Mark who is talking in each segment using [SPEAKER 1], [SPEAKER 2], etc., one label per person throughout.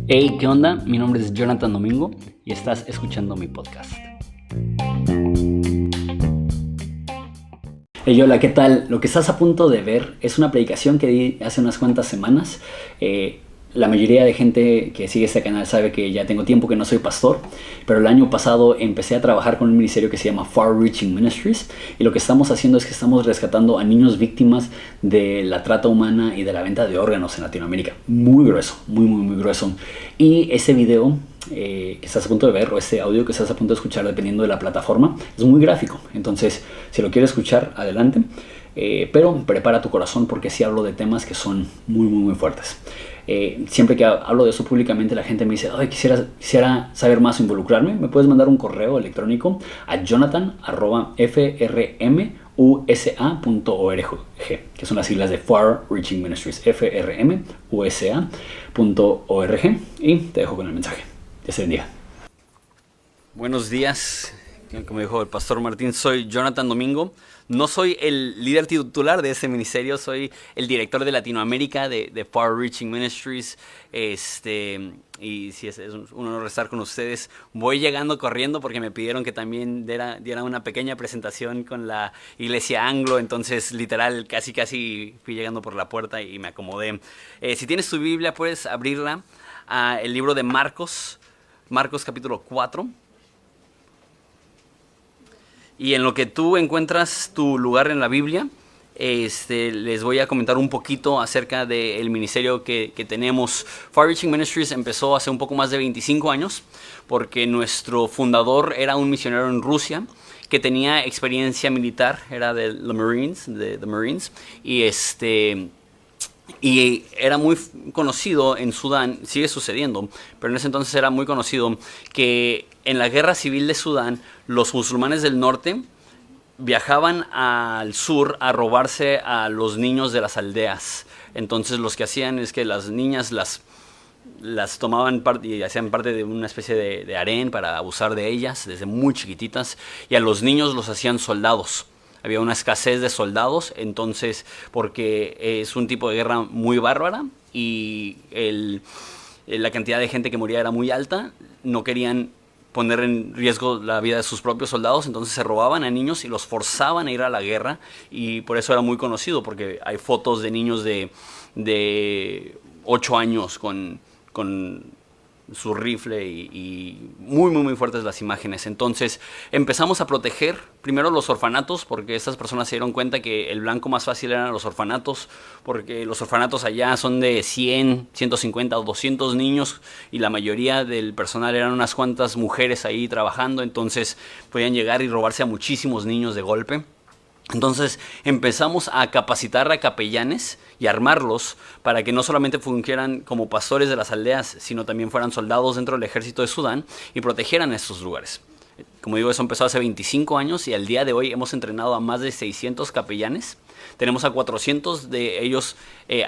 [SPEAKER 1] Hey, ¿qué onda? Mi nombre es Jonathan Domingo y estás escuchando mi podcast. Hey, hola, ¿qué tal? Lo que estás a punto de ver es una predicación que di hace unas cuantas semanas. La mayoría de gente que sigue este canal sabe que ya tengo tiempo que no soy pastor, pero el año pasado empecé a trabajar con un ministerio que se llama Far Reaching Ministries, y lo que estamos haciendo es que estamos rescatando a niños víctimas de la trata humana y de la venta de órganos en Latinoamérica. Muy grueso, muy grueso. Y ese video que estás a punto de ver, o este audio que estás a punto de escuchar, dependiendo de la plataforma, es muy gráfico. Entonces, si lo quieres escuchar, adelante. Pero prepara tu corazón, porque sí hablo de temas que son muy fuertes. Siempre que hablo de eso públicamente, la gente me dice: "Ay, quisiera saber más o involucrarme". Me puedes mandar un correo electrónico a jonathan@frmusa.org, que son las siglas de Far Reaching Ministries, frmusa.org, y te dejo con el mensaje. Dios te bendiga. Buenos días. Como dijo el pastor Martín, soy Jonathan Domingo. No soy el líder titular de este ministerio, soy el director de Latinoamérica de Far Reaching Ministries. Y sí, es un honor estar con ustedes. Voy llegando corriendo porque me pidieron que también diera una pequeña presentación con la iglesia Anglo. Entonces, literal, casi fui llegando por la puerta y me acomodé. Si tienes tu Biblia, puedes abrirla a el libro de Marcos capítulo 4. Y en lo que tú encuentras tu lugar en la Biblia, les voy a comentar un poquito acerca del ministerio que tenemos. Far Reaching Ministries empezó hace un poco más de 25 años, porque nuestro fundador era un misionero en Rusia que tenía experiencia militar, era de the Marines, y era muy conocido en Sudán, sigue sucediendo, pero en ese entonces era muy conocido que en la guerra civil de Sudán, los musulmanes del norte viajaban al sur a robarse a los niños de las aldeas. Entonces los que hacían es que las niñas las tomaban y hacían parte de una especie de harén para abusar de ellas desde muy chiquititas, y a los niños los hacían soldados. Había una escasez de soldados, entonces, porque es un tipo de guerra muy bárbara y la cantidad de gente que moría era muy alta, no querían poner en riesgo la vida de sus propios soldados, entonces se robaban a niños y los forzaban a ir a la guerra, y por eso era muy conocido, porque hay fotos de niños de 8 años con su rifle y muy fuertes las imágenes. Entonces empezamos a proteger primero los orfanatos, porque estas personas se dieron cuenta que el blanco más fácil eran los orfanatos, porque los orfanatos allá son de 100, 150 o 200 niños, y la mayoría del personal eran unas cuantas mujeres ahí trabajando, entonces podían llegar y robarse a muchísimos niños de golpe. Entonces empezamos a capacitar a capellanes y armarlos para que no solamente fungieran como pastores de las aldeas, sino también fueran soldados dentro del ejército de Sudán y protegieran estos lugares. Como digo, eso empezó hace 25 años y al día de hoy hemos entrenado a más de 600 capellanes. Tenemos a 400 de ellos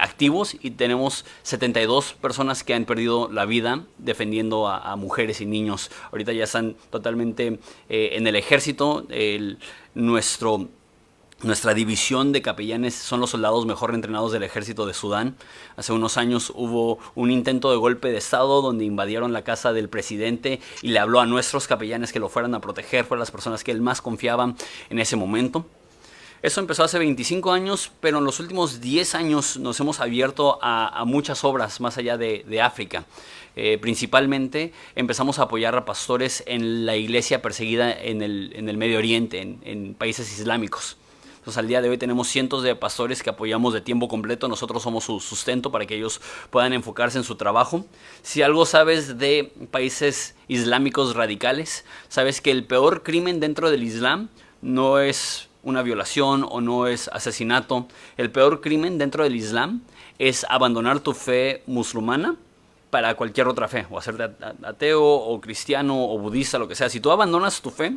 [SPEAKER 1] activos, y tenemos 72 personas que han perdido la vida defendiendo a mujeres y niños. Ahorita ya están totalmente en el ejército. Nuestra división de capellanes son los soldados mejor entrenados del ejército de Sudán. Hace unos años hubo un intento de golpe de estado donde invadieron la casa del presidente y le habló a nuestros capellanes que lo fueran a proteger. Fueron las personas que él más confiaba en ese momento. Eso empezó hace 25 años, pero en los últimos 10 años nos hemos abierto a muchas obras más allá de África. Principalmente empezamos a apoyar a pastores en la iglesia perseguida en el Medio Oriente, en países islámicos. Entonces, al día de hoy tenemos cientos de pastores que apoyamos de tiempo completo. Nosotros somos su sustento para que ellos puedan enfocarse en su trabajo. Si algo sabes de países islámicos radicales, sabes que el peor crimen dentro del Islam no es una violación o no es asesinato. El peor crimen dentro del Islam es abandonar tu fe musulmana para cualquier otra fe, o hacerte ateo o cristiano o budista, lo que sea. Si tú abandonas tu fe,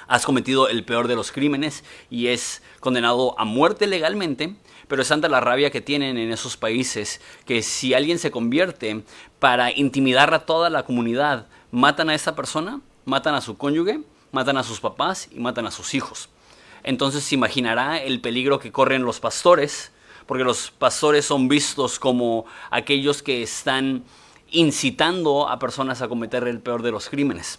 [SPEAKER 1] has cometido el peor de los crímenes y es condenado a muerte legalmente, pero es tanta la rabia que tienen en esos países que si alguien se convierte, para intimidar a toda la comunidad, matan a esa persona, matan a su cónyuge, matan a sus papás y matan a sus hijos. Entonces se imaginará el peligro que corren los pastores, porque los pastores son vistos como aquellos que están incitando a personas a cometer el peor de los crímenes.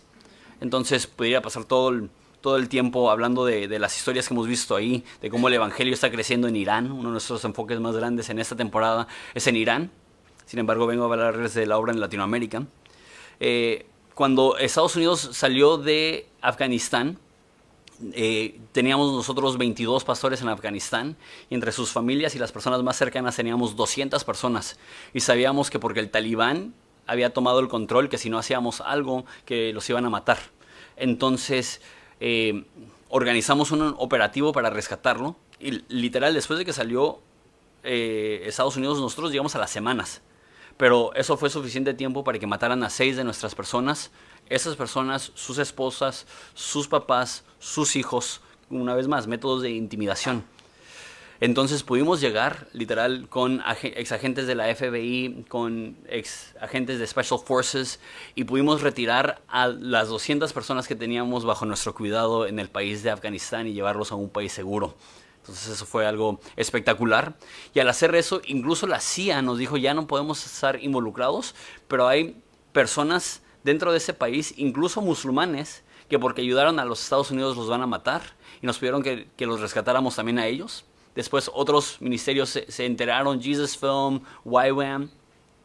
[SPEAKER 1] Entonces podría pasar todo el tiempo hablando de las historias que hemos visto ahí, de cómo el evangelio está creciendo en Irán. Uno de nuestros enfoques más grandes en esta temporada es en Irán. Sin embargo, vengo a hablarles de la obra en Latinoamérica. Cuando Estados Unidos salió de Afganistán, teníamos nosotros 22 pastores en Afganistán, y entre sus familias y las personas más cercanas teníamos 200 personas. Y sabíamos que porque el talibán había tomado el control, que si no hacíamos algo, que los iban a matar. Entonces organizamos un operativo para rescatarlo, y literal después de que salió Estados Unidos, nosotros llegamos a las semanas, pero eso fue suficiente tiempo para que mataran a 6 de nuestras personas. Esas personas, sus esposas, sus papás, sus hijos, una vez más, métodos de intimidación. Entonces pudimos llegar, literal, con exagentes de la FBI, con exagentes de Special Forces, y pudimos retirar a las 200 personas que teníamos bajo nuestro cuidado en el país de Afganistán y llevarlos a un país seguro. Entonces eso fue algo espectacular. Y al hacer eso, incluso la CIA nos dijo, ya no podemos estar involucrados, pero hay personas dentro de ese país, incluso musulmanes, que porque ayudaron a los Estados Unidos los van a matar, y nos pidieron que los rescatáramos también a ellos. Después otros ministerios se enteraron, Jesus Film, YWAM,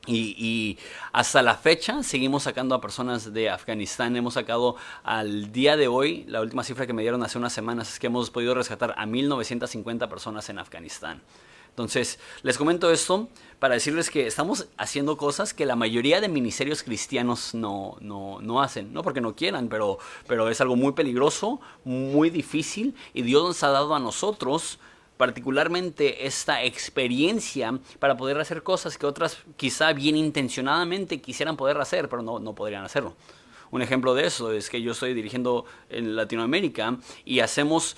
[SPEAKER 1] y hasta la fecha seguimos sacando a personas de Afganistán. Hemos sacado al día de hoy, la última cifra que me dieron hace unas semanas es que hemos podido rescatar a 1950 personas en Afganistán. Entonces, les comento esto para decirles que estamos haciendo cosas que la mayoría de ministerios cristianos no hacen. No porque no quieran, pero es algo muy peligroso, muy difícil, y Dios nos ha dado a nosotros particularmente esta experiencia para poder hacer cosas que otras quizá bien intencionadamente quisieran poder hacer, pero no podrían hacerlo. Un ejemplo de eso es que yo estoy dirigiendo en Latinoamérica y hacemos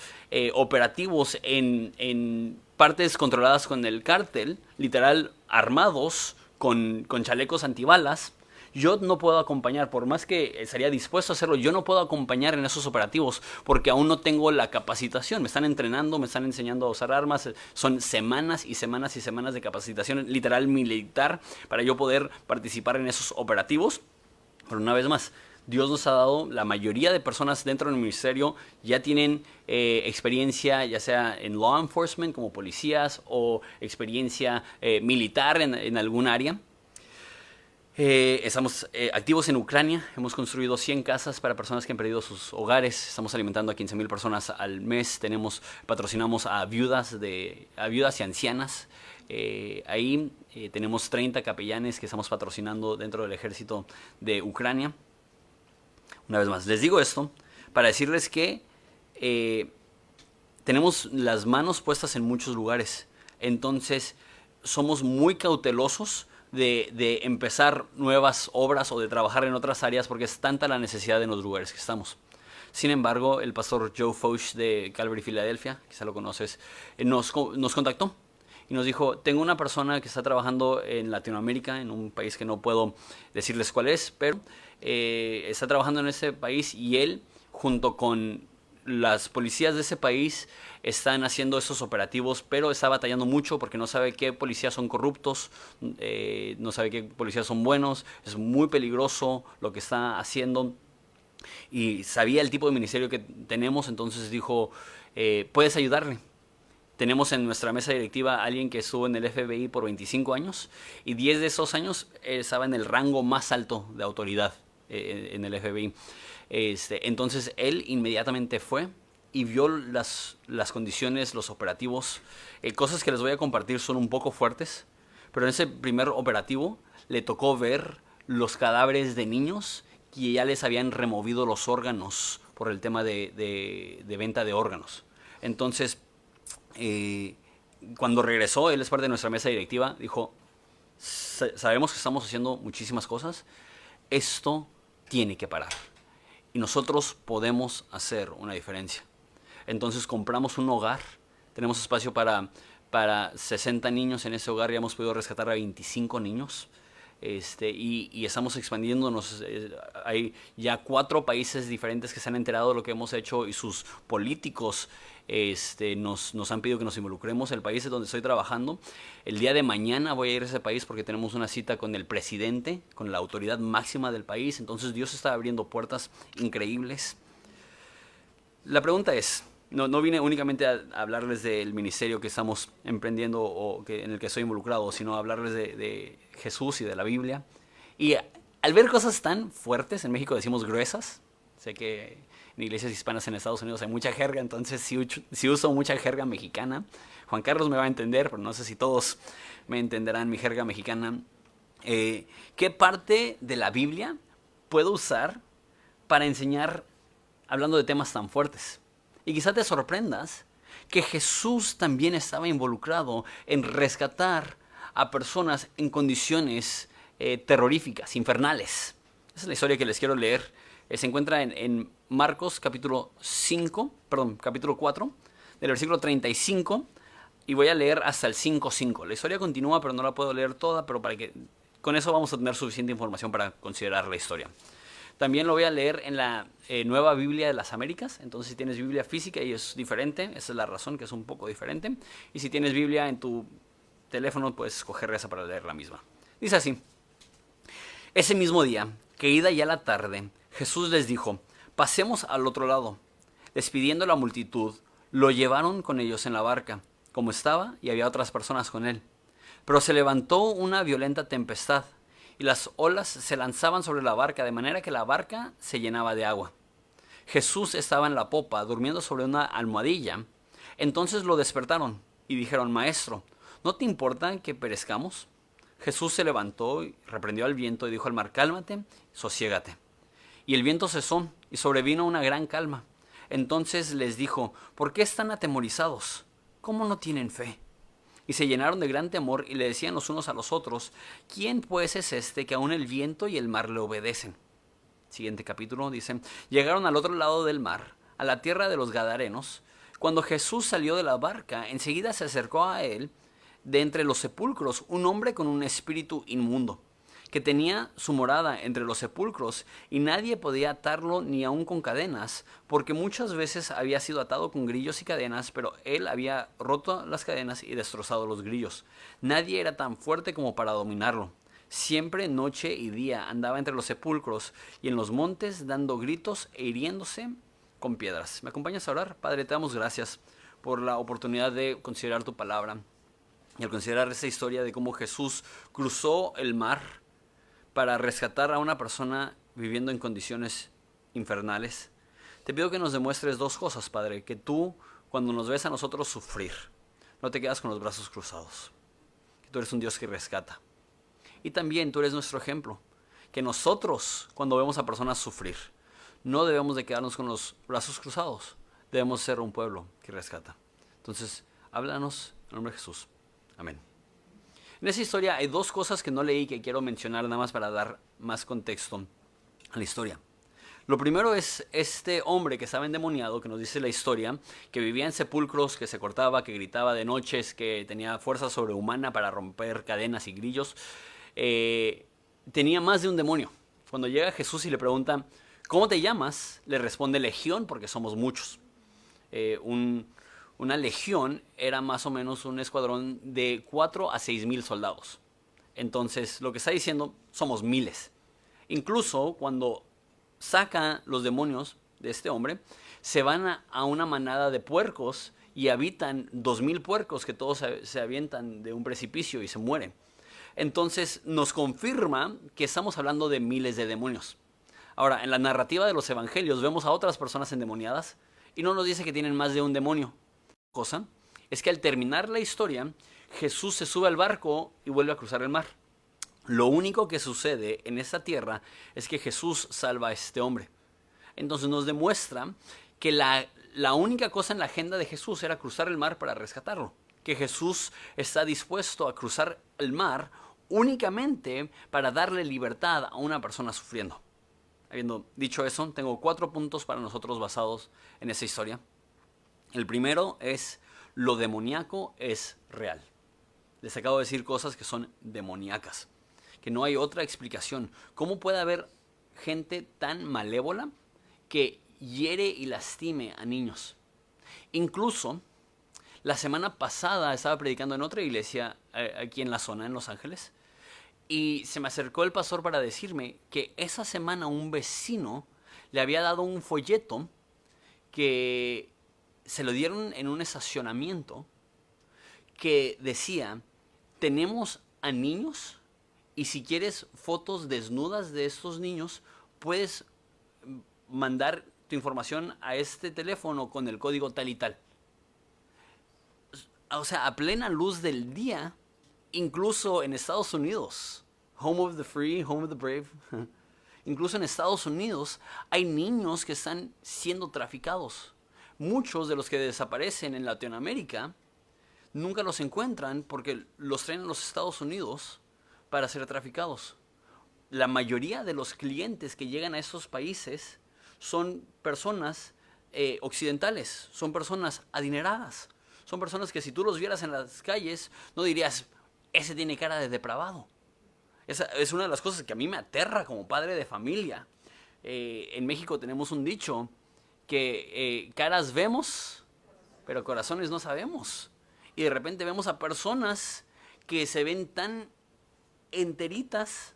[SPEAKER 1] operativos en partes controladas con el cártel, literal armados con chalecos antibalas. Yo no puedo acompañar, por más que estaría dispuesto a hacerlo, yo no puedo acompañar en esos operativos porque aún no tengo la capacitación. Me están entrenando, me están enseñando a usar armas. Son semanas y semanas y semanas de capacitación literal militar para yo poder participar en esos operativos. Pero una vez más, Dios nos ha dado, la mayoría de personas dentro del ministerio ya tienen experiencia, ya sea en law enforcement como policías o experiencia militar en algún área. Estamos activos en Ucrania. Hemos construido 100 casas para personas que han perdido sus hogares. Estamos alimentando a 15,000 personas al mes. Patrocinamos a viudas y ancianas. Ahí tenemos 30 capellanes que estamos patrocinando dentro del ejército de Ucrania. Una vez más, les digo esto para decirles que tenemos las manos puestas en muchos lugares. Entonces somos muy cautelosos de empezar nuevas obras o de trabajar en otras áreas porque es tanta la necesidad en los lugares que estamos. Sin embargo, el pastor Joe Focht de Calvary Filadelfia, quizá lo conoces, nos contactó y nos dijo, tengo una persona que está trabajando en Latinoamérica, en un país que no puedo decirles cuál es, pero está trabajando en ese país, y él, junto con las policías de ese país, están haciendo esos operativos, pero está batallando mucho porque no sabe qué policías son corruptos, no sabe qué policías son buenos. Es muy peligroso lo que está haciendo, y sabía el tipo de ministerio que tenemos. Entonces dijo, ¿puedes ayudarle? Tenemos en nuestra mesa directiva a alguien que estuvo en el FBI por 25 años, y 10 de esos años estaba en el rango más alto de autoridad en el FBI. Entonces él inmediatamente fue y vio las condiciones, los operativos. Cosas que les voy a compartir son un poco fuertes, pero en ese primer operativo le tocó ver los cadáveres de niños que ya les habían removido los órganos por el tema de venta de órganos. Entonces, cuando regresó, él es parte de nuestra mesa directiva, dijo, sabemos que estamos haciendo muchísimas cosas, esto tiene que parar y nosotros podemos hacer una diferencia. Entonces compramos un hogar, tenemos espacio para 60 niños en ese hogar, y hemos podido rescatar a 25 niños. y estamos expandiéndonos. Hay ya 4 países diferentes que se han enterado de lo que hemos hecho y sus políticos nos han pedido que nos involucremos. El país es donde estoy trabajando. El día de mañana voy a ir a ese país porque tenemos una cita con el presidente, con la autoridad máxima del país. Entonces Dios está abriendo puertas increíbles. La pregunta es, no vine únicamente a hablarles del ministerio que estamos emprendiendo o en el que estoy involucrado, sino a hablarles de Jesús y de la Biblia. Y al ver cosas tan fuertes, en México decimos gruesas, sé que en iglesias hispanas en Estados Unidos hay mucha jerga, entonces si uso mucha jerga mexicana. Juan Carlos me va a entender, pero no sé si todos me entenderán mi jerga mexicana. ¿Qué parte de la Biblia puedo usar para enseñar hablando de temas tan fuertes? Y quizá te sorprendas que Jesús también estaba involucrado en rescatar a personas en condiciones terroríficas, infernales. Esa es la historia que les quiero leer. Se encuentra en Marcos capítulo 4, del versículo 35, y voy a leer hasta el 5:5. La historia continúa, pero no la puedo leer toda, pero con eso vamos a tener suficiente información para considerar la historia. También lo voy a leer en la Nueva Biblia de las Américas. Entonces, si tienes Biblia física y es diferente, esa es la razón que es un poco diferente. Y si tienes Biblia en tu teléfono, puedes escoger esa para leer la misma. Dice así: ese mismo día, que ida ya la tarde, Jesús les dijo: pasemos al otro lado. Despidiendo a la multitud, lo llevaron con ellos en la barca, como estaba, y había otras personas con él. Pero se levantó una violenta tempestad, y las olas se lanzaban sobre la barca, de manera que la barca se llenaba de agua. Jesús estaba en la popa, durmiendo sobre una almohadilla. Entonces lo despertaron y dijeron: Maestro, ¿no te importa que perezcamos? Jesús se levantó y reprendió al viento y dijo al mar: Cálmate, sosiégate. Y el viento cesó y sobrevino una gran calma. Entonces les dijo: ¿por qué están atemorizados? ¿Cómo no tienen fe? Y se llenaron de gran temor y le decían los unos a los otros: ¿quién pues es este que aun el viento y el mar le obedecen? Siguiente capítulo dice: llegaron al otro lado del mar, a la tierra de los Gadarenos. Cuando Jesús salió de la barca, enseguida se acercó a él, de entre los sepulcros, un hombre con un espíritu inmundo, que tenía su morada entre los sepulcros, y nadie podía atarlo ni aun con cadenas, porque muchas veces había sido atado con grillos y cadenas, pero él había roto las cadenas y destrozado los grillos. Nadie era tan fuerte como para dominarlo. Siempre noche y día andaba entre los sepulcros y en los montes, dando gritos e hiriéndose con piedras. ¿Me acompañas a orar? Padre, te damos gracias por la oportunidad de considerar tu palabra y al considerar esa historia de cómo Jesús cruzó el mar para rescatar a una persona viviendo en condiciones infernales. Te pido que nos demuestres 2 cosas, Padre: que tú, cuando nos ves a nosotros sufrir, no te quedas con los brazos cruzados, que tú eres un Dios que rescata. Y también tú eres nuestro ejemplo, que nosotros, cuando vemos a personas sufrir, no debemos de quedarnos con los brazos cruzados, debemos ser un pueblo que rescata. Entonces, háblanos en nombre de Jesús. Amén. En esa historia hay 2 cosas que no leí que quiero mencionar nada más para dar más contexto a la historia. Lo primero es este hombre que estaba endemoniado, que nos dice la historia, que vivía en sepulcros, que se cortaba, que gritaba de noches, que tenía fuerza sobrehumana para romper cadenas y grillos. Tenía más de un demonio. Cuando llega Jesús y le pregunta: ¿cómo te llamas?, le responde: Legión, porque somos muchos. Una legión era más o menos un escuadrón de 4 a 6 mil soldados. Entonces, lo que está diciendo, somos miles. Incluso cuando saca los demonios de este hombre, se van a una manada de puercos y habitan 2,000 puercos que todos se avientan de un precipicio y se mueren. Entonces, nos confirma que estamos hablando de miles de demonios. Ahora, en la narrativa de los evangelios vemos a otras personas endemoniadas y no nos dice que tienen más de un demonio. Cosa es que al terminar la historia, Jesús se sube al barco y vuelve a cruzar el mar. Lo único que sucede en esta tierra es que Jesús salva a este hombre. Entonces nos demuestra que la única cosa en la agenda de Jesús era cruzar el mar para rescatarlo. Que Jesús está dispuesto a cruzar el mar únicamente para darle libertad a una persona sufriendo. Habiendo dicho eso, tengo 4 puntos para nosotros basados en esa historia. El primero es: lo demoníaco es real. Les acabo de decir cosas que son demoníacas. que no hay otra explicación. ¿Cómo puede haber gente tan malévola que hiere y lastime a niños? Incluso, la semana pasada estaba predicando en otra iglesia aquí en la zona, en Los Ángeles, y se me acercó el pastor para decirme que esa semana un vecino le había dado un folleto que se lo dieron en un estacionamiento que decía: tenemos a niños y si quieres fotos desnudas de estos niños, puedes mandar tu información a este teléfono con el código tal y tal. O sea, a plena luz del día, incluso en Estados Unidos, home of the free, home of the brave, incluso en Estados Unidos hay niños que están siendo traficados. Muchos de los que desaparecen en Latinoamérica nunca los encuentran porque los traen a los Estados Unidos para ser traficados. La mayoría de los clientes que llegan a esos países son personas occidentales, son personas adineradas, son personas que si tú los vieras en las calles no dirías: ese tiene cara de depravado. Esa es una de las cosas que a mí me aterra como padre de familia. En México tenemos un dicho que caras vemos, pero corazones no sabemos. Y de repente vemos a personas que se ven tan enteritas,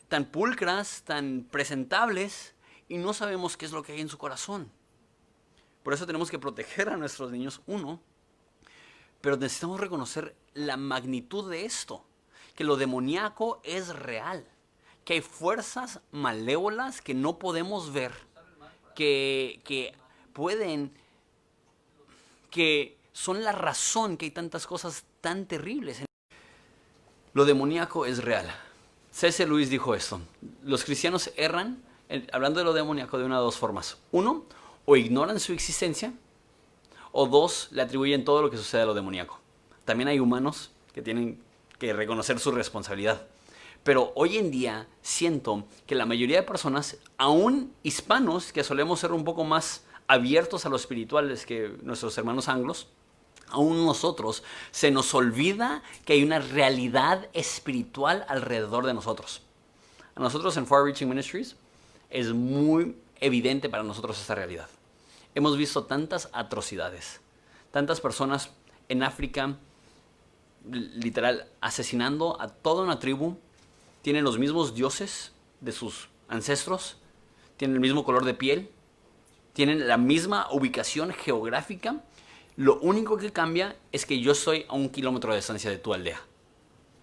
[SPEAKER 1] tan pulcras, tan presentables, y no sabemos qué es lo que hay en su corazón. Por eso tenemos que proteger a nuestros niños, uno, pero necesitamos reconocer la magnitud de esto, que lo demoníaco es real, que hay fuerzas malévolas que no podemos ver, que pueden, que son la razón que hay tantas cosas tan terribles. Lo demoníaco es real. C.S. Lewis dijo esto: los cristianos erran, hablando de lo demoníaco, de una de dos formas. Uno, o ignoran su existencia, o dos, le atribuyen todo lo que sucede a lo demoníaco. También hay humanos que tienen que reconocer su responsabilidad. Pero hoy en día siento que la mayoría de personas, aún hispanos, que solemos ser un poco más abiertos a lo espiritual que nuestros hermanos anglos, aún nosotros se nos olvida que hay una realidad espiritual alrededor de nosotros. A nosotros en Far Reaching Ministries es muy evidente para nosotros esta realidad. Hemos visto tantas atrocidades, tantas personas en África, literal, asesinando a toda una tribu. Tienen los mismos dioses de sus ancestros, tienen el mismo color de piel, tienen la misma ubicación geográfica. Lo único que cambia es que yo estoy a 1 kilómetro de distancia de tu aldea.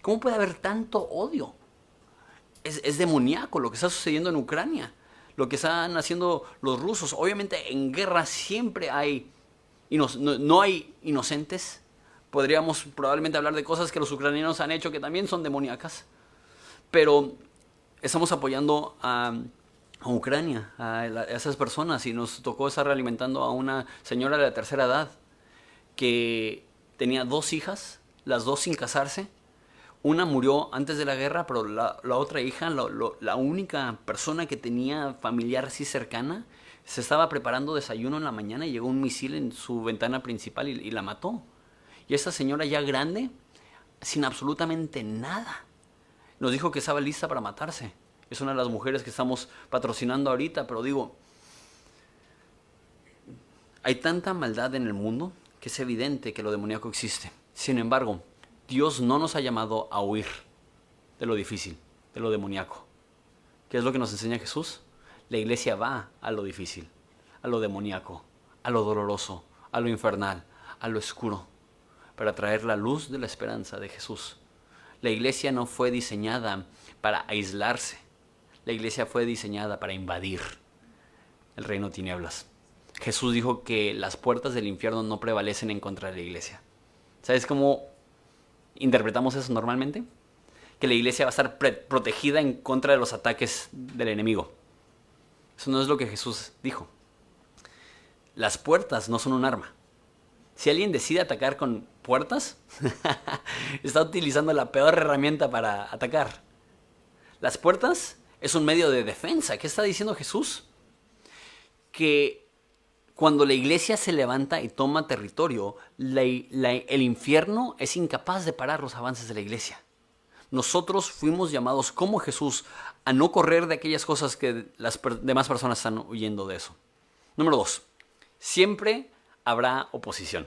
[SPEAKER 1] ¿Cómo puede haber tanto odio? Es demoníaco lo que está sucediendo en Ucrania, lo que están haciendo los rusos. Obviamente en guerra siempre hay, no hay inocentes. Podríamos probablemente hablar de cosas que los ucranianos han hecho que también son demoníacas. Pero estamos apoyando a Ucrania, a esas personas, y nos tocó estar alimentando a una señora de la tercera edad que tenía 2 hijas, las 2 sin casarse. Una murió antes de la guerra, pero la otra hija, la única persona que tenía familiar así cercana, se estaba preparando desayuno en la mañana y llegó un misil en su ventana principal y la mató. Y esta señora ya grande, sin absolutamente nada, nos dijo que estaba lista para matarse. Es una de las mujeres que estamos patrocinando ahorita, pero digo, hay tanta maldad en el mundo que es evidente que lo demoníaco existe. Sin embargo, Dios no nos ha llamado a huir de lo difícil, de lo demoníaco. ¿Qué es lo que nos enseña Jesús? La iglesia va a lo difícil, a lo demoníaco, a lo doloroso, a lo infernal, a lo oscuro, para traer la luz de la esperanza de Jesús. La iglesia no fue diseñada para aislarse. La iglesia fue diseñada para invadir el reino de tinieblas. Jesús dijo que las puertas del infierno no prevalecen en contra de la iglesia. ¿Sabes cómo interpretamos eso normalmente? Que la iglesia va a estar protegida en contra de los ataques del enemigo. Eso no es lo que Jesús dijo. Las puertas no son un arma. Si alguien decide atacar con puertas, está utilizando la peor herramienta para atacar. Las puertas es un medio de defensa. ¿Qué está diciendo Jesús? Que cuando la iglesia se levanta y toma territorio, el infierno es incapaz de parar los avances de la iglesia. nosotros fuimos llamados como Jesús a no correr de aquellas cosas que las demás personas están huyendo de eso. Número 2, siempre habrá oposición.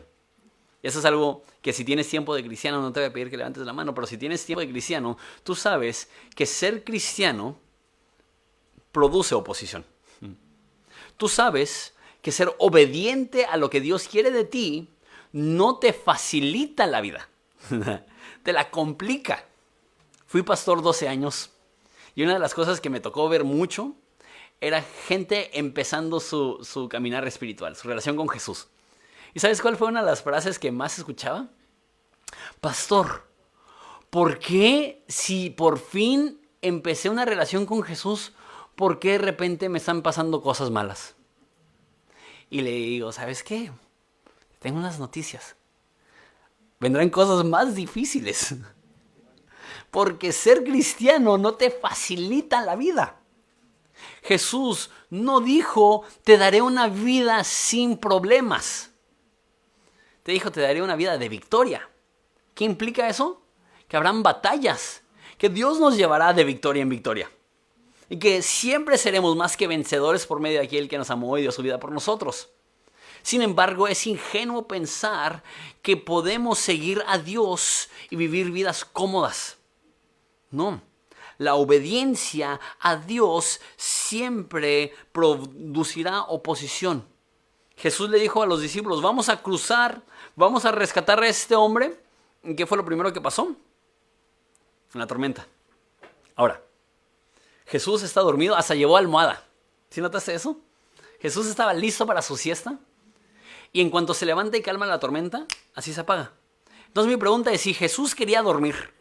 [SPEAKER 1] Eso es algo que si tienes tiempo de cristiano, no te voy a pedir que levantes la mano, pero si tienes tiempo de cristiano, tú sabes que ser cristiano produce oposición. Tú sabes que ser obediente a lo que Dios quiere de ti no te facilita la vida, te la complica. Fui pastor 12 años y una de las cosas que me tocó ver mucho era gente empezando su caminar espiritual, su relación con Jesús. ¿Y sabes cuál fue una de las frases que más escuchaba? Pastor, ¿por qué si por fin empecé una relación con Jesús, por qué de repente me están pasando cosas malas? Y le digo, ¿sabes qué? Tengo unas noticias. Vendrán cosas más difíciles. Porque ser cristiano no te facilita la vida. Jesús no dijo, te daré una vida sin problemas. Te dijo, te daré una vida de victoria. ¿Qué implica eso? Que habrán batallas, que Dios nos llevará de victoria en victoria. Y que siempre seremos más que vencedores por medio de aquel que nos amó y dio su vida por nosotros. Sin embargo, es ingenuo pensar que podemos seguir a Dios y vivir vidas cómodas. No. La obediencia a Dios siempre producirá oposición. Jesús le dijo a los discípulos, vamos a cruzar, vamos a rescatar a este hombre. ¿Y qué fue lo primero que pasó? La tormenta. Ahora, Jesús está dormido, hasta llevó almohada. ¿Sí notaste eso? Jesús estaba listo para su siesta. Y en cuanto se levanta y calma la tormenta, así se apaga. Entonces mi pregunta es, si Jesús quería dormir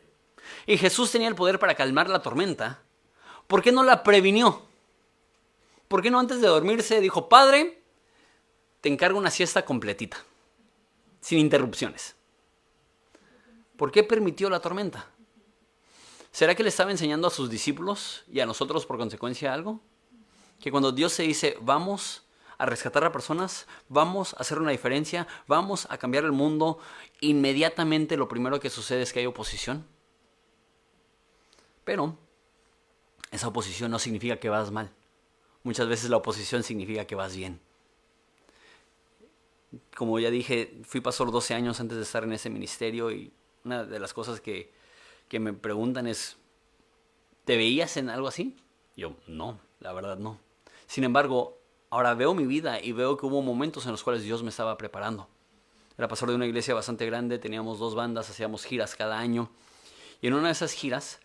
[SPEAKER 1] y Jesús tenía el poder para calmar la tormenta, ¿por qué no la previnió? ¿Por qué no antes de dormirse dijo, Padre, te encargo una siesta completita, sin interrupciones? ¿Por qué permitió la tormenta? ¿Será que le estaba enseñando a sus discípulos y a nosotros por consecuencia algo? Que cuando Dios se dice, vamos a rescatar a personas, vamos a hacer una diferencia, vamos a cambiar el mundo, inmediatamente lo primero que sucede es que hay oposición. Pero esa oposición no significa que vas mal. Muchas veces la oposición significa que vas bien. Como ya dije, fui pastor 12 años antes de estar en ese ministerio y una de las cosas que me preguntan es, ¿te veías en algo así? Yo, no, la verdad no. Sin embargo, ahora veo mi vida y veo que hubo momentos en los cuales Dios me estaba preparando. Era pastor de una iglesia bastante grande, teníamos 2 bandas, hacíamos giras cada año. Y en una de esas giras,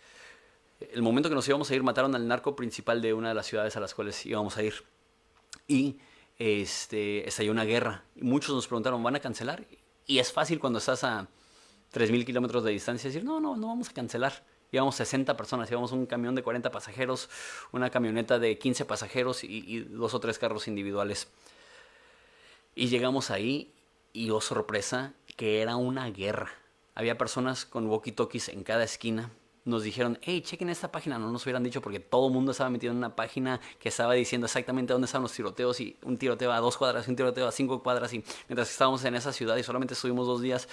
[SPEAKER 1] el momento que nos íbamos a ir, mataron al narco principal de una de las ciudades a las cuales íbamos a ir. Y estalló una guerra. Y muchos nos preguntaron, ¿van a cancelar? Y es fácil cuando estás a 3,000 kilómetros de distancia decir, no vamos a cancelar. Íbamos 60 personas, íbamos un camión de 40 pasajeros, una camioneta de 15 pasajeros y 2 o 3 carros individuales. Y llegamos ahí y, oh sorpresa, que era una guerra. Había personas con walkie-talkies en cada esquina. Nos dijeron, hey, chequen esta página. No nos hubieran dicho porque todo el mundo estaba metido en una página que estaba diciendo exactamente dónde estaban los tiroteos. Y un tiroteo a 2 cuadras, un tiroteo a 5 cuadras. Y mientras estábamos en esa ciudad y solamente estuvimos 2 días,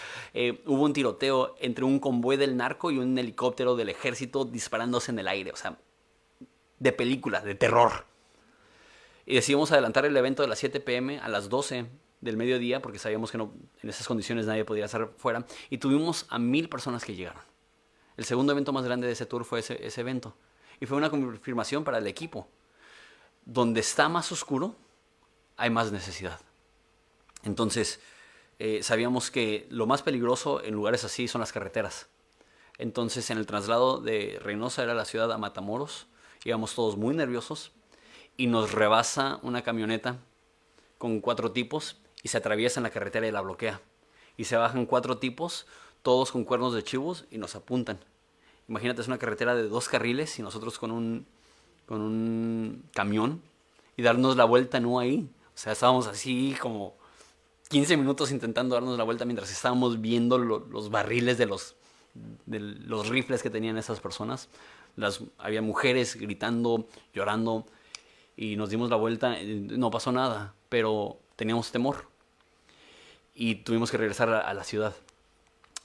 [SPEAKER 1] hubo un tiroteo entre un convoy del narco y un helicóptero del ejército disparándose en el aire. O sea, de película, de terror. Y decidimos adelantar el evento de las 7 p.m. a las 12 del mediodía porque sabíamos que no, en esas condiciones nadie podía estar fuera. Y tuvimos a 1,000 personas que llegaron. El segundo evento más grande de ese tour fue ese evento. Y fue una confirmación para el equipo. Donde está más oscuro, hay más necesidad. Entonces, sabíamos que lo más peligroso en lugares así son las carreteras. Entonces, en el traslado de Reynosa, era la ciudad, a Matamoros, íbamos todos muy nerviosos y nos rebasa una camioneta con 4 tipos y se atraviesa en la carretera y la bloquea. Y se bajan 4 tipos, todos con cuernos de chivos, y nos apuntan. Imagínate, es una carretera de 2 carriles y nosotros con un camión y darnos la vuelta no ahí. O sea, estábamos así como 15 minutos intentando darnos la vuelta mientras estábamos viendo los barriles de los rifles que tenían esas personas. Había mujeres gritando, llorando, y nos dimos la vuelta. No pasó nada, pero teníamos temor y tuvimos que regresar a la ciudad.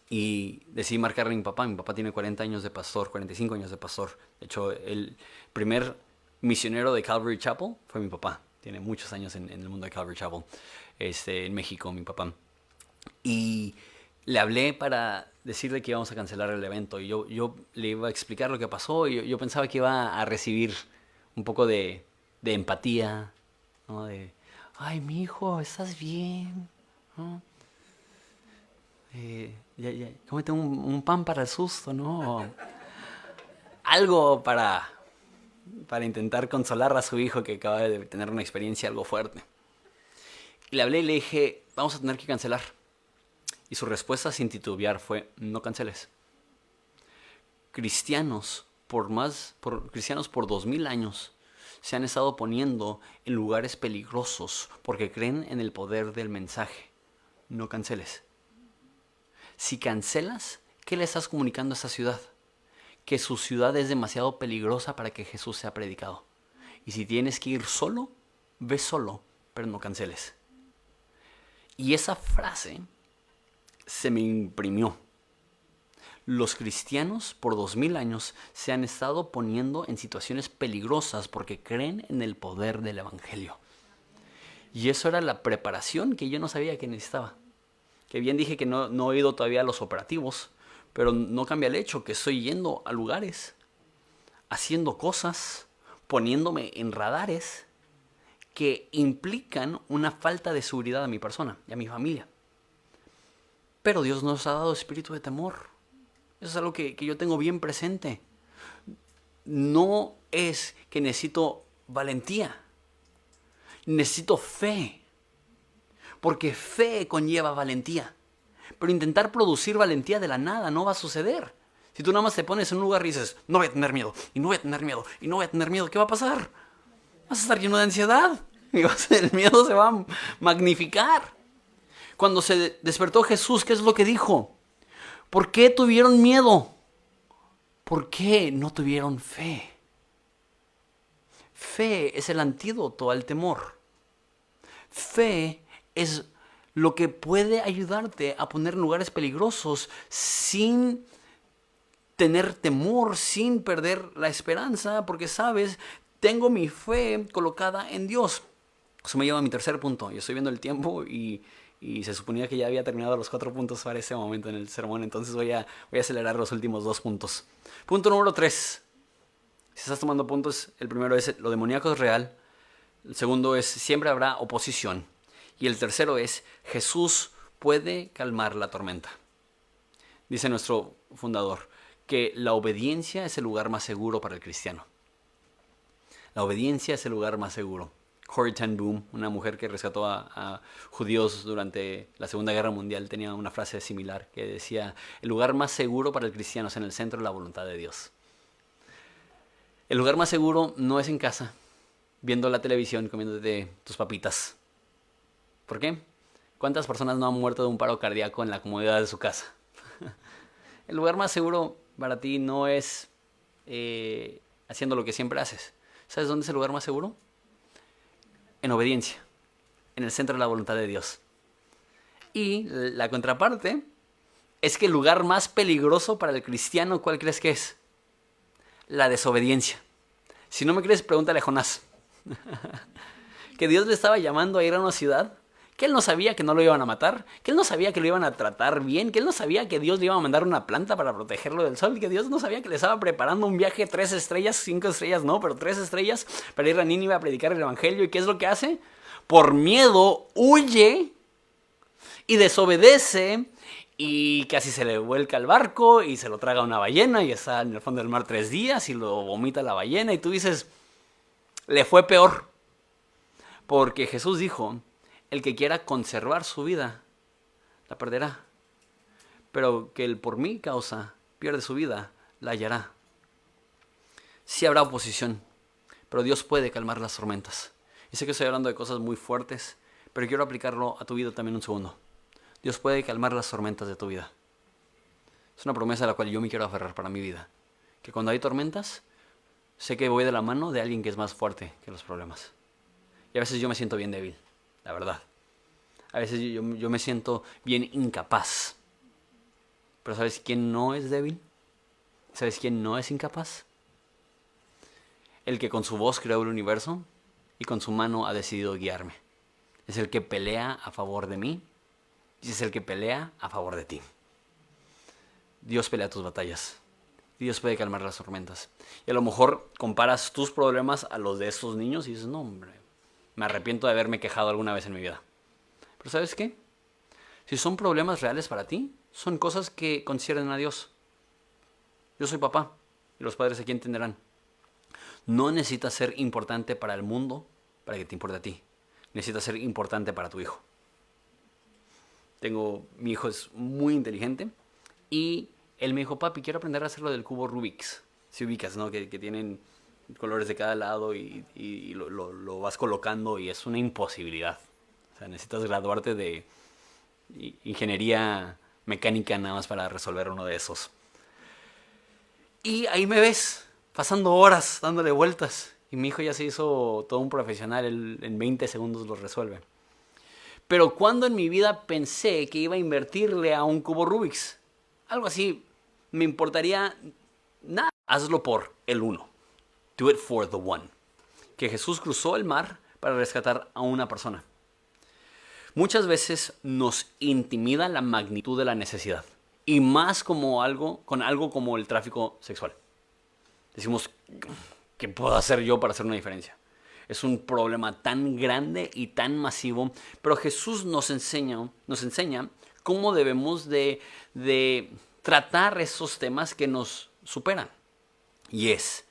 [SPEAKER 1] Y decidí marcarle a mi papá. Mi papá tiene 40 años de pastor, 45 años de pastor. De hecho, el primer misionero de Calvary Chapel fue mi papá. Tiene muchos años en el mundo de Calvary Chapel, en México, mi papá. Y le hablé para decirle que íbamos a cancelar el evento. Y yo le iba a explicar lo que pasó. Y yo pensaba que iba a recibir un poco de empatía, ¿no? Ay, mi hijo, ¿estás bien? ¿No? Cómete un pan para el susto, ¿no? Algo para intentar consolar a su hijo que acaba de tener una experiencia algo fuerte. Y le hablé y le dije, vamos a tener que cancelar. Y su respuesta sin titubear fue, no canceles. Cristianos por 2000 años se han estado poniendo en lugares peligrosos porque creen en el poder del mensaje. No canceles. Si cancelas, ¿qué le estás comunicando a esta ciudad? Que su ciudad es demasiado peligrosa para que Jesús sea predicado. Y si tienes que ir solo, ve solo, pero no canceles. Y esa frase se me imprimió. Los cristianos por 2000 años se han estado poniendo en situaciones peligrosas porque creen en el poder del evangelio. Y eso era la preparación que yo no sabía que necesitaba. Que bien dije que no he ido todavía a los operativos, pero no cambia el hecho que estoy yendo a lugares, haciendo cosas, poniéndome en radares que implican una falta de seguridad a mi persona y a mi familia. Pero Dios nos ha dado espíritu de temor. Eso es algo que yo tengo bien presente. No es que necesito valentía, necesito fe. Porque fe conlleva valentía. Pero intentar producir valentía de la nada no va a suceder. Si tú nada más te pones en un lugar y dices, no voy a tener miedo, y no voy a tener miedo, y no voy a tener miedo, ¿qué va a pasar? Vas a estar lleno de ansiedad. Y el miedo se va a magnificar. Cuando se despertó Jesús, ¿qué es lo que dijo? ¿Por qué tuvieron miedo? ¿Por qué no tuvieron fe? Fe es el antídoto al temor. Fe es lo que puede ayudarte a poner en lugares peligrosos sin tener temor, sin perder la esperanza, porque sabes, tengo mi fe colocada en Dios. Eso me lleva a mi tercer punto. Yo estoy viendo el tiempo y se suponía que ya había terminado los 4 puntos para ese momento en el sermón, entonces voy a acelerar los últimos 2 puntos. Punto número 3. Si estás tomando puntos, el primero es lo demoníaco es real. El segundo es siempre habrá oposición. Y el tercero es, Jesús puede calmar la tormenta. Dice nuestro fundador que la obediencia es el lugar más seguro para el cristiano. La obediencia es el lugar más seguro. Corrie ten Boom, una mujer que rescató a judíos durante la Segunda Guerra Mundial, tenía una frase similar que decía, el lugar más seguro para el cristiano es en el centro de la voluntad de Dios. El lugar más seguro no es en casa, viendo la televisión, comiéndote tus papitas. ¿Por qué? ¿Cuántas personas no han muerto de un paro cardíaco en la comodidad de su casa? El lugar más seguro para ti no es haciendo lo que siempre haces. ¿Sabes dónde es el lugar más seguro? En obediencia, en el centro de la voluntad de Dios. Y la contraparte es que el lugar más peligroso para el cristiano, ¿cuál crees que es? La desobediencia. Si no me crees, pregúntale a Jonás. Que Dios le estaba llamando a ir a una ciudad, que él no sabía que no lo iban a matar, que él no sabía que lo iban a tratar bien, que él no sabía que Dios le iba a mandar una planta para protegerlo del sol, que Dios no sabía que le estaba preparando un viaje 3 estrellas, 5 estrellas no, pero 3 estrellas para ir a Nínive a predicar el evangelio. ¿Y qué es lo que hace? Por miedo huye y desobedece y casi se le vuelca el barco y se lo traga una ballena y está en el fondo del mar 3 días y lo vomita la ballena y tú dices, le fue peor. Porque Jesús dijo, el que quiera conservar su vida, la perderá. Pero que el por mi causa pierde su vida, la hallará. Sí habrá oposición, pero Dios puede calmar las tormentas. Y sé que estoy hablando de cosas muy fuertes, pero quiero aplicarlo a tu vida también un segundo. Dios puede calmar las tormentas de tu vida. Es una promesa a la cual yo me quiero aferrar para mi vida. Que cuando hay tormentas, sé que voy de la mano de alguien que es más fuerte que los problemas. Y a veces yo me siento bien débil, la verdad. A veces yo me siento bien incapaz. Pero ¿sabes quién no es débil? ¿Sabes quién no es incapaz? El que con su voz creó el universo y con su mano ha decidido guiarme. Es el que pelea a favor de mí y es el que pelea a favor de ti. Dios pelea tus batallas. Dios puede calmar las tormentas. Y a lo mejor comparas tus problemas a los de estos niños y dices, no, hombre, me arrepiento de haberme quejado alguna vez en mi vida. Pero ¿sabes qué? Si son problemas reales para ti, son cosas que conciernen a Dios. Yo soy papá y los padres aquí entenderán. No necesitas ser importante para el mundo para que te importe a ti. Necesitas ser importante para tu hijo. Mi hijo es muy inteligente y él me dijo, papi, quiero aprender a hacer lo del cubo Rubik's. Si ubicas, ¿no? Que tienen colores de cada lado y lo vas colocando y es una imposibilidad. O sea, necesitas graduarte de ingeniería mecánica nada más para resolver uno de esos. Y ahí me ves, pasando horas, dándole vueltas. Y mi hijo ya se hizo todo un profesional, él en 20 segundos lo resuelve. Pero cuando en mi vida pensé que iba a invertirle a un cubo Rubik's, algo así, me importaría nada. Hazlo por el uno. Do it for the one. Que Jesús cruzó el mar para rescatar a una persona. Muchas veces nos intimida la magnitud de la necesidad. Y más con algo como el tráfico sexual. Decimos, ¿qué puedo hacer yo para hacer una diferencia? Es un problema tan grande y tan masivo. Pero Jesús nos enseña cómo debemos de tratar esos temas que nos superan. Y es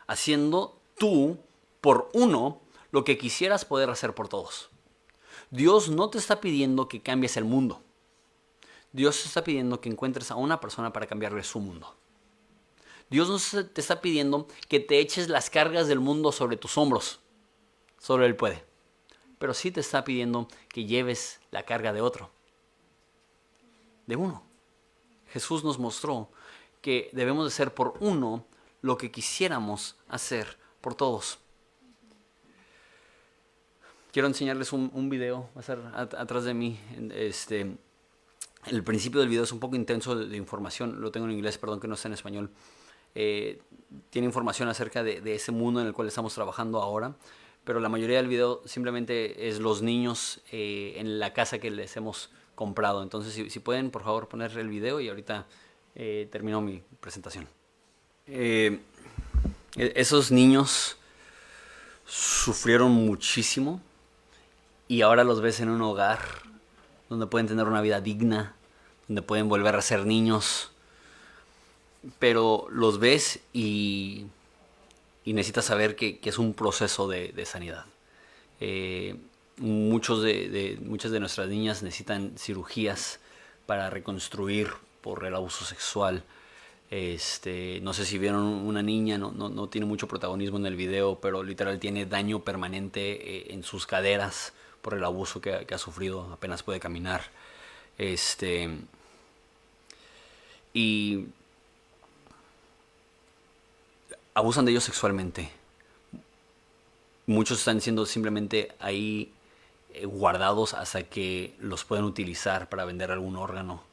[SPEAKER 1] haciendo tú por uno lo que quisieras poder hacer por todos. Dios no te está pidiendo que cambies el mundo. Dios te está pidiendo que encuentres a una persona para cambiarle su mundo. Dios no te está pidiendo que te eches las cargas del mundo sobre tus hombros. Solo Él puede. Pero sí te está pidiendo que lleves la carga de otro. De uno. Jesús nos mostró que debemos de ser por uno lo que quisiéramos hacer por todos. Quiero enseñarles un video, va a estar atrás de mí. El principio del video es un poco intenso de información, lo tengo en inglés, perdón que no está en español. Tiene información acerca de ese mundo en el cual estamos trabajando ahora, pero la mayoría del video simplemente es los niños en la casa que les hemos comprado. Entonces, si pueden, por favor, poner el video y ahorita termino mi presentación. Esos niños sufrieron muchísimo y ahora los ves en un hogar donde pueden tener una vida digna, donde pueden volver a ser niños, pero los ves y necesitas saber que es un proceso de sanidad. Muchas de nuestras niñas necesitan cirugías para reconstruir por el abuso sexual. No sé si vieron una niña, no tiene mucho protagonismo en el video, pero literal tiene daño permanente en sus caderas por el abuso que ha sufrido, apenas puede caminar. Y abusan de ellos sexualmente. Muchos están siendo simplemente ahí guardados hasta que los puedan utilizar para vender algún órgano.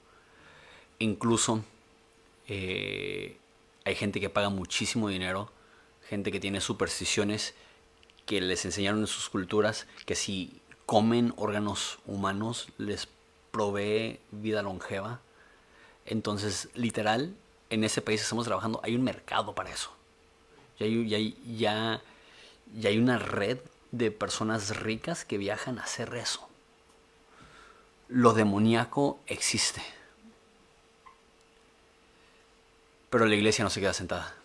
[SPEAKER 1] Incluso hay gente que paga muchísimo dinero, gente que tiene supersticiones que les enseñaron en sus culturas que si comen órganos humanos les provee vida longeva. Entonces, literal, en ese país que estamos trabajando hay un mercado para eso. Ya hay una red de personas ricas que viajan a hacer eso. Lo demoníaco existe. Pero la iglesia no se queda sentada.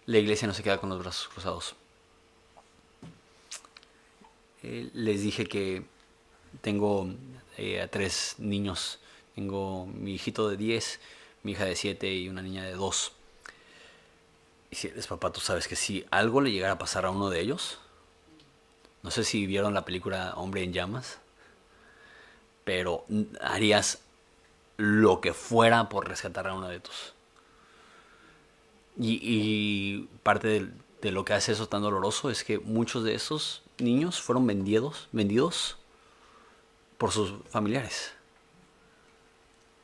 [SPEAKER 1] La iglesia no se queda con los brazos cruzados. Les dije que tengo a 3 niños. Tengo mi hijito de 10, mi hija de 7 y una niña de 2. Y si eres papá, tú sabes que si algo le llegara a pasar a uno de ellos, no sé si vieron la película Hombre en Llamas, pero harías lo que fuera por rescatar a uno de tus. Y parte de lo que hace eso tan doloroso es que muchos de esos niños fueron vendidos por sus familiares.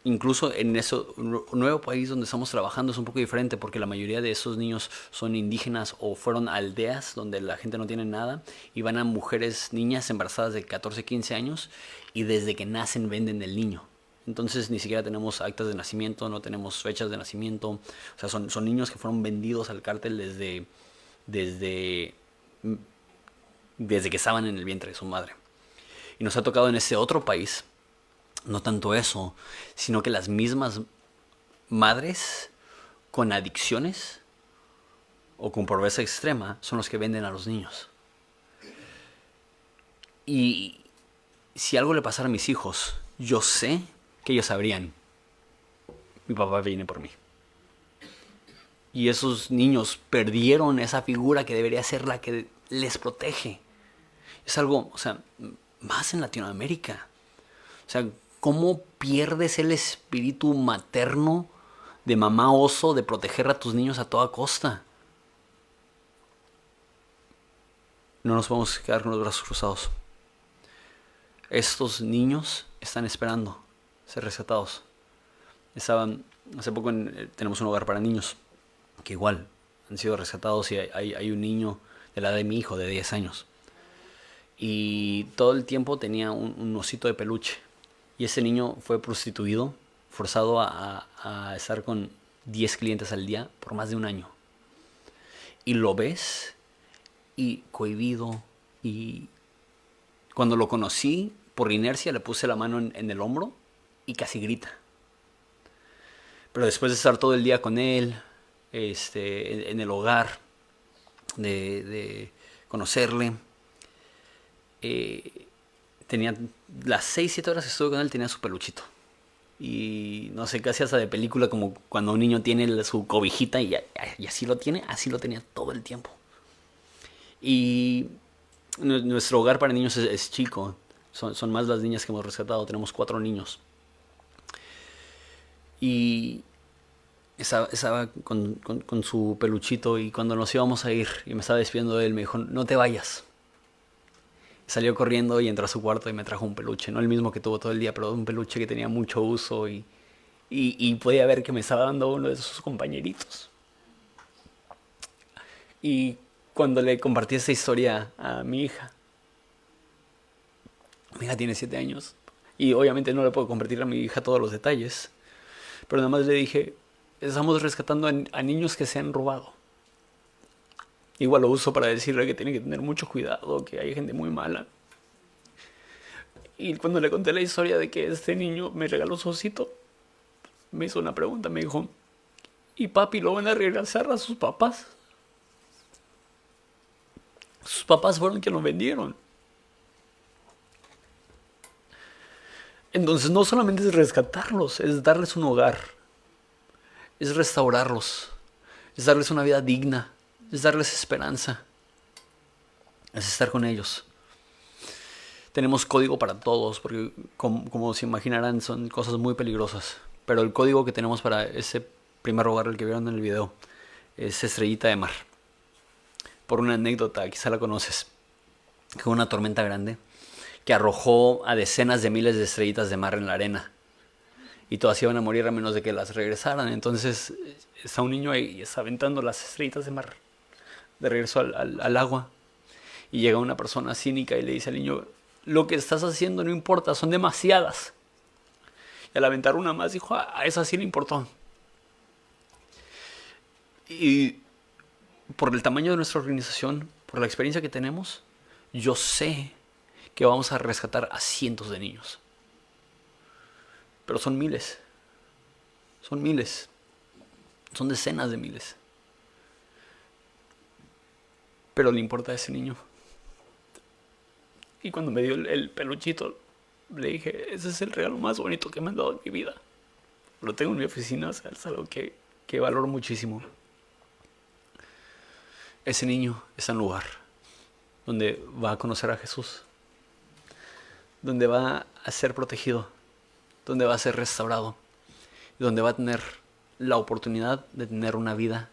[SPEAKER 1] incluso en ese nuevo país donde estamos trabajando es un poco diferente porque la mayoría de esos niños son indígenas o fueron a aldeas donde la gente no tiene nada y van a mujeres, niñas embarazadas de 14, 15 años y desde que nacen venden el niño. Entonces ni siquiera tenemos actas de nacimiento, no tenemos fechas de nacimiento. O sea, son niños que fueron vendidos al cártel desde, desde que estaban en el vientre de su madre. Y nos ha tocado en ese otro país, no tanto eso, sino que las mismas madres con adicciones o con pobreza extrema son los que venden a los niños. Y si algo le pasara a mis hijos, yo sé que ellos sabrían, mi papá viene por mí. Y esos niños perdieron esa figura que debería ser la que les protege. Es algo, o sea, más en Latinoamérica. O sea, ¿cómo pierdes el espíritu materno de mamá oso de proteger a tus niños a toda costa? No nos podemos quedar con los brazos cruzados. Estos niños están esperando ser rescatados. Hace poco tenemos un hogar para niños que igual han sido rescatados y hay un niño de la edad de mi hijo de 10 años. Y todo el tiempo tenía un osito de peluche. Y ese niño fue prostituido, forzado a estar con 10 clientes al día por más de un año. Y lo ves y cohibido. Y cuando lo conocí, por inercia le puse la mano en el hombro y casi grita. Pero después de estar todo el día con él, en el hogar, de conocerle, tenía las 6-7 horas que estuve con él, tenía su peluchito. Y no sé, casi hasta de película, como cuando un niño tiene su cobijita y así lo tiene, así lo tenía todo el tiempo. Y nuestro hogar para niños es chico, son más las niñas que hemos rescatado, tenemos 4 niños. Y estaba con su peluchito y cuando nos íbamos a ir y me estaba despidiendo de él, me dijo, no te vayas. Salió corriendo y entró a su cuarto y me trajo un peluche, no el mismo que tuvo todo el día, pero un peluche que tenía mucho uso y podía ver que me estaba dando uno de sus compañeritos. Y cuando le compartí esta historia a mi hija tiene 7 años y obviamente no le puedo compartir a mi hija todos los detalles, pero nada más le dije, estamos rescatando a niños que se han robado. Igual lo uso para decirle que tiene que tener mucho cuidado, que hay gente muy mala. Y cuando le conté la historia de que este niño me regaló su osito, me hizo una pregunta, me dijo, ¿y papi lo van a regresar a sus papás? Sus papás fueron quienes lo vendieron. Entonces no solamente es rescatarlos, es darles un hogar, es restaurarlos, es darles una vida digna, es darles esperanza, es estar con ellos. Tenemos código para todos, porque como se imaginarán son cosas muy peligrosas, pero el código que tenemos para ese primer hogar, el que vieron en el video, es Estrellita de Mar. Por una anécdota, quizá la conoces, que fue una tormenta grande que arrojó a decenas de miles de estrellitas de mar en la arena. Y todas iban a morir a menos de que las regresaran. Entonces está un niño ahí y está aventando las estrellitas de mar de regreso al agua. Y llega una persona cínica y le dice al niño, lo que estás haciendo no importa, son demasiadas. Y al aventar una más dijo, a esa sí le importó. Y por el tamaño de nuestra organización, por la experiencia que tenemos, yo sé que vamos a rescatar a cientos de niños. Pero son miles. Son miles. Son decenas de miles. Pero le importa a ese niño. Y cuando me dio el peluchito, le dije, ese es el regalo más bonito que me han dado en mi vida. Lo tengo en mi oficina, o sea, es algo que valoro muchísimo. Ese niño está en un lugar donde va a conocer a Jesús, donde va a ser protegido, donde va a ser restaurado, y donde va a tener la oportunidad de tener una vida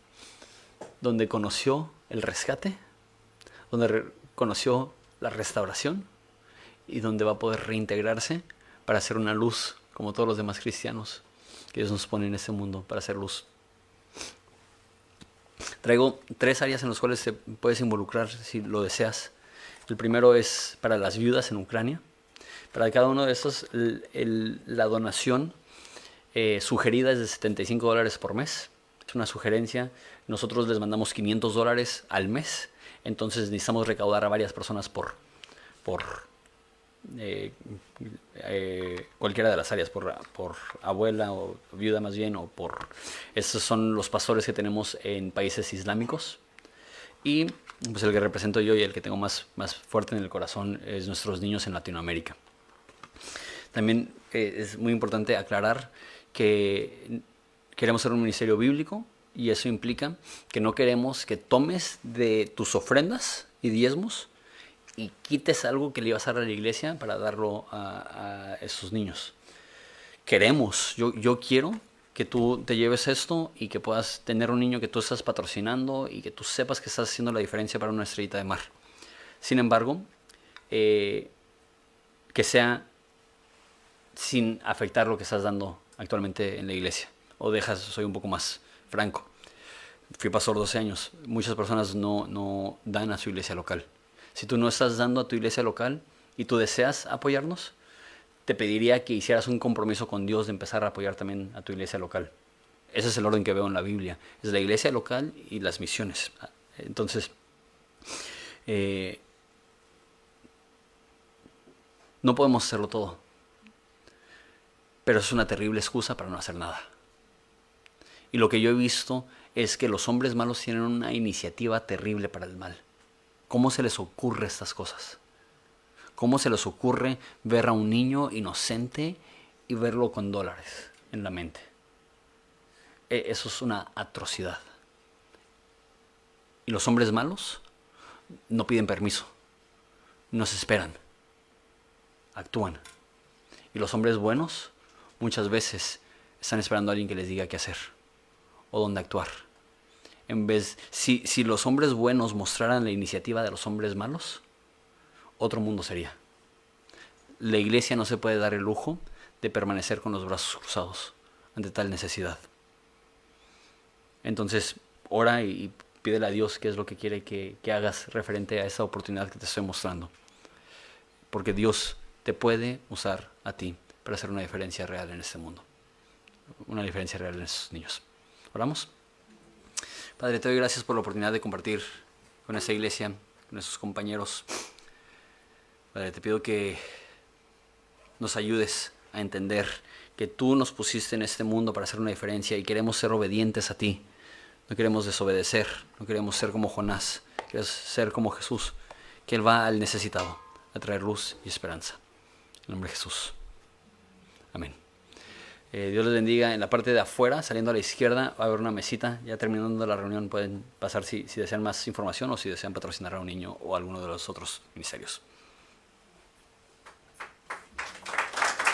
[SPEAKER 1] donde conoció el rescate, donde conoció la restauración y donde va a poder reintegrarse para ser una luz como todos los demás cristianos que Dios nos pone en este mundo para hacer luz. Traigo 3 áreas en las cuales te puedes involucrar si lo deseas. El primero es para las viudas en Ucrania. Para cada uno de estos, la donación sugerida es de $75 por mes. Es una sugerencia. Nosotros les mandamos $500 al mes. Entonces necesitamos recaudar a varias personas por cualquiera de las áreas, por abuela o viuda más bien, o por... Estos son los pastores que tenemos en países islámicos. Y pues el que represento yo y el que tengo más fuerte en el corazón es nuestros niños en Latinoamérica. También es muy importante aclarar que queremos ser un ministerio bíblico, y eso implica que no queremos que tomes de tus ofrendas y diezmos y quites algo que le ibas a dar a la iglesia para darlo a esos niños. Yo quiero que tú te lleves esto y que puedas tener un niño que tú estás patrocinando y que tú sepas que estás haciendo la diferencia para una estrellita de mar. Sin embargo, que sea sin afectar lo que estás dando actualmente en la iglesia. Soy un poco más franco. Fui pastor 12 años. Muchas personas no dan a su iglesia local. Si tú no estás dando a tu iglesia local y tú deseas apoyarnos, te pediría que hicieras un compromiso con Dios de empezar a apoyar también a tu iglesia local. Ese es el orden que veo en la Biblia. Es la iglesia local y las misiones. Entonces, no podemos hacerlo todo. Pero es una terrible excusa para no hacer nada. Y lo que yo he visto es que los hombres malos tienen una iniciativa terrible para el mal. ¿Cómo se les ocurre estas cosas? ¿Cómo se les ocurre ver a un niño inocente y verlo con dólares en la mente? Eso es una atrocidad. Y los hombres malos no piden permiso, no se esperan, actúan. Y los hombres buenos muchas veces están esperando a alguien que les diga qué hacer o dónde actuar. Si los hombres buenos mostraran la iniciativa de los hombres malos, otro mundo sería. La iglesia no se puede dar el lujo de permanecer con los brazos cruzados ante tal necesidad. Entonces, ora y pídele a Dios qué es lo que quiere que hagas referente a esa oportunidad que te estoy mostrando. Porque Dios te puede usar a ti para hacer una diferencia real en este mundo. Una diferencia real en esos niños. ¿Oramos? Padre, te doy gracias por la oportunidad de compartir con esta iglesia, con esos compañeros. Padre, te pido que nos ayudes a entender que tú nos pusiste en este mundo para hacer una diferencia y queremos ser obedientes a ti. No queremos desobedecer, no queremos ser como Jonás, queremos ser como Jesús, que Él va al necesitado a traer luz y esperanza. En el nombre de Jesús. Amén. Dios les bendiga. En la parte de afuera, saliendo a la izquierda, va a haber una mesita. Ya terminando la reunión pueden pasar si desean más información o si desean patrocinar a un niño o a alguno de los otros ministerios.